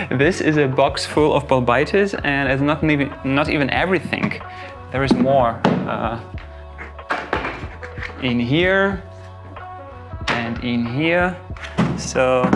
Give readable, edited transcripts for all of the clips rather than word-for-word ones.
This is a box full of Bolbitis, and it's not even everything. There is more in here and in here. So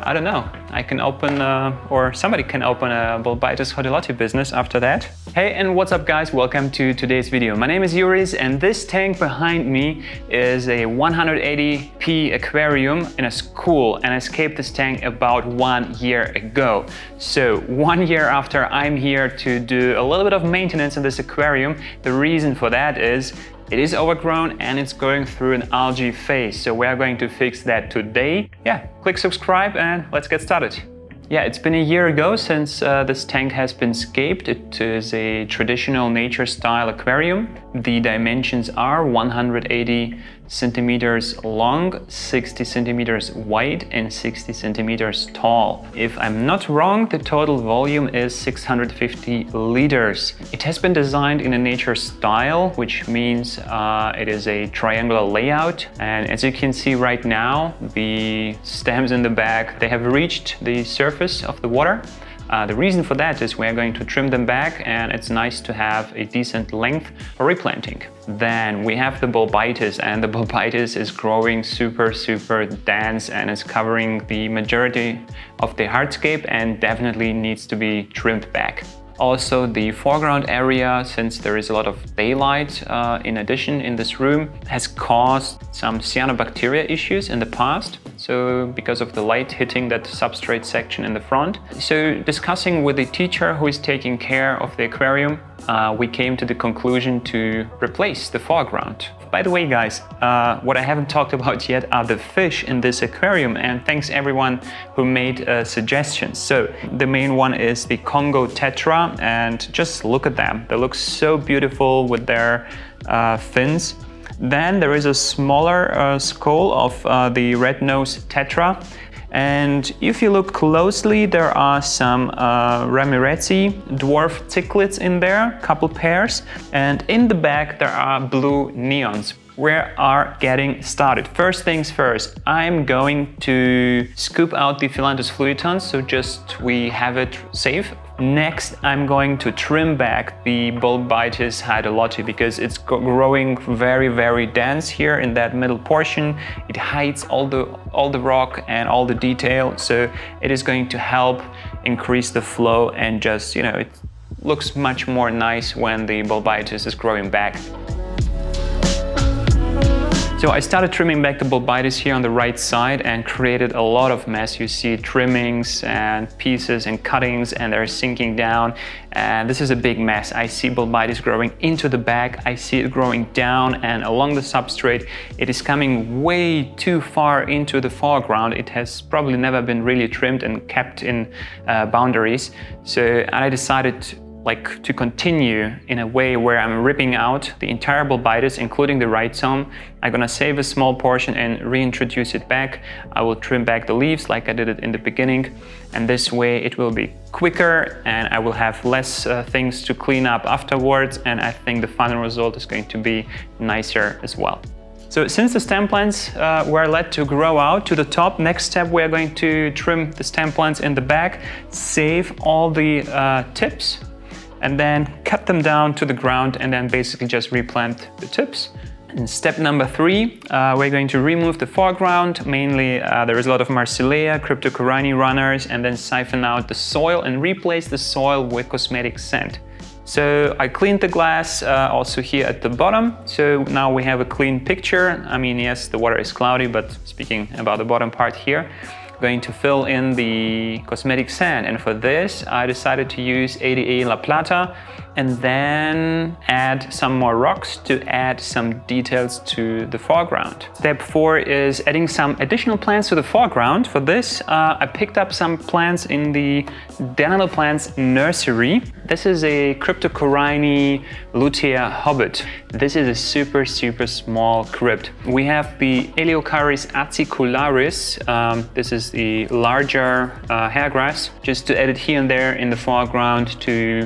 I don't know. I can open, or somebody can open a Bolbitis Hodelotti business after that. Hey, and what's up guys? Welcome to today's video. My name is Juris, and this tank behind me is a 180p aquarium in a school, and I escaped this tank about 1 year ago. So 1 year after, I'm here to do a little bit of maintenance in this aquarium. The reason for that is it is overgrown and it's going through an algae phase. So we are going to fix that today. Yeah, click subscribe and let's get started. Yeah, it's been a year ago since this tank has been scaped. It is a traditional nature style aquarium. The dimensions are 180 centimeters long, 60 centimeters wide and 60 centimeters tall. If I'm not wrong, the total volume is 650 liters. It has been designed in a nature style, which means it is a triangular layout. And as you can see right now, the stems in the back, they have reached the surface of the water. The reason for that is we are going to trim them back, and it's nice to have a decent length for replanting. Then we have the Bolbitis, and the Bolbitis is growing super dense and is covering the majority of the hardscape and definitely needs to be trimmed back. Also, the foreground area, since there is a lot of daylight in addition in this room, has caused some cyanobacteria issues in the past. So because of the light hitting that substrate section in the front. So discussing with the teacher who is taking care of the aquarium, we came to the conclusion to replace the foreground. By the way guys, what I haven't talked about yet are the fish in this aquarium, and thanks everyone who made suggestions. So the main one is the Congo tetra, and just look at them. They look so beautiful with their fins. Then there is a smaller skull of the red nose tetra. And if you look closely, there are some Ramirezi dwarf cichlids in there, couple pairs. And in the back, there are blue neons. We are getting started. First things first, I'm going to scoop out the Phyllanthus fluitans, so just we have it safe. Next, I'm going to trim back the Bolbitis Hodelotti because it's growing very dense here in that middle portion. It hides all the rock and all the detail, so it is going to help increase the flow and just, you know, it looks much more nice when the Bolbitis is growing back. So I started trimming back the Bolbitis here on the right side and created a lot of mess. You see trimmings and pieces and cuttings, and they're sinking down. And this is a big mess. I see Bolbitis growing into the back. I see it growing down and along the substrate. It is coming way too far into the foreground. It has probably never been really trimmed and kept in boundaries. So I decided to continue in a way where I'm ripping out the entire Bolbitis, including the rhizome. I'm gonna save a small portion and reintroduce it back. I will trim back the leaves like I did it in the beginning, and this way it will be quicker and I will have less things to clean up afterwards, and I think the final result is going to be nicer as well. So since the stem plants were let to grow out to the top, next step we are going to trim the stem plants in the back, save all the tips, and then cut them down to the ground and then basically just replant the tips. And step number 3, we're going to remove the foreground. Mainly there is a lot of Marsilea, Cryptocorini runners, and then siphon out the soil and replace the soil with cosmetic sand. So I cleaned the glass also here at the bottom. So now we have a clean picture. I mean, yes, the water is cloudy, but speaking about the bottom part here, going to fill in the cosmetic sand, and for this I decided to use ADA La Plata and then add some more rocks to add some details to the foreground. Step 4 is adding some additional plants to the foreground. For this I picked up some plants in the Danilo Plants nursery. This is a Cryptocorini lutea hobbit. This is a super small crypt. We have the Eleocharis acicularis. This is the larger hairgrass, just to add it here and there in the foreground to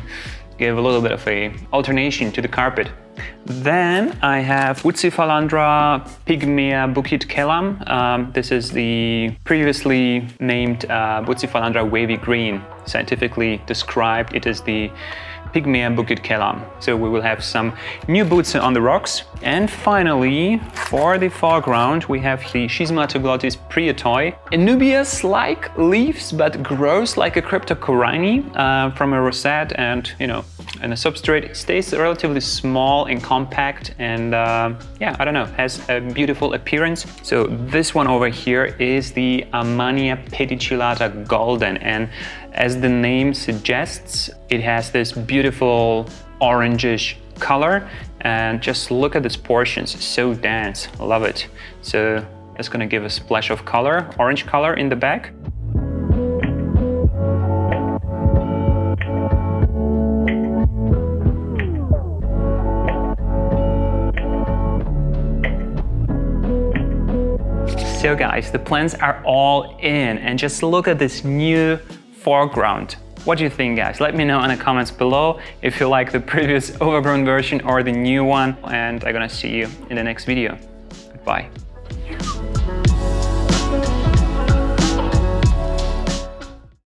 give a little bit of a alternation to the carpet. Then I have Bucephalandra pygmaea Bukit Kelam. This is the previously named Bucephalandra wavy green. Scientifically described, it is the Pygmaea Bukit Kelam. So we will have some new Buce on the rocks. And finally, for the foreground, we have the Schismatoglottis prietoi. Anubias-like leaves, but grows like a Cryptocoryne from a rosette, and and the substrate stays relatively small and compact, and yeah, I don't know, has a beautiful appearance. So this one over here is the Amania pedicellata golden, and as the name suggests, it has this beautiful orangish color, and just look at these portions, so dense, love it. So that's gonna give a splash of color, orange color in the back. So guys, the plants are all in, and just look at this new foreground. What do you think, guys? Let me know in the comments below if you like the previous overgrown version or the new one, and I'm gonna see you in the next video. Goodbye.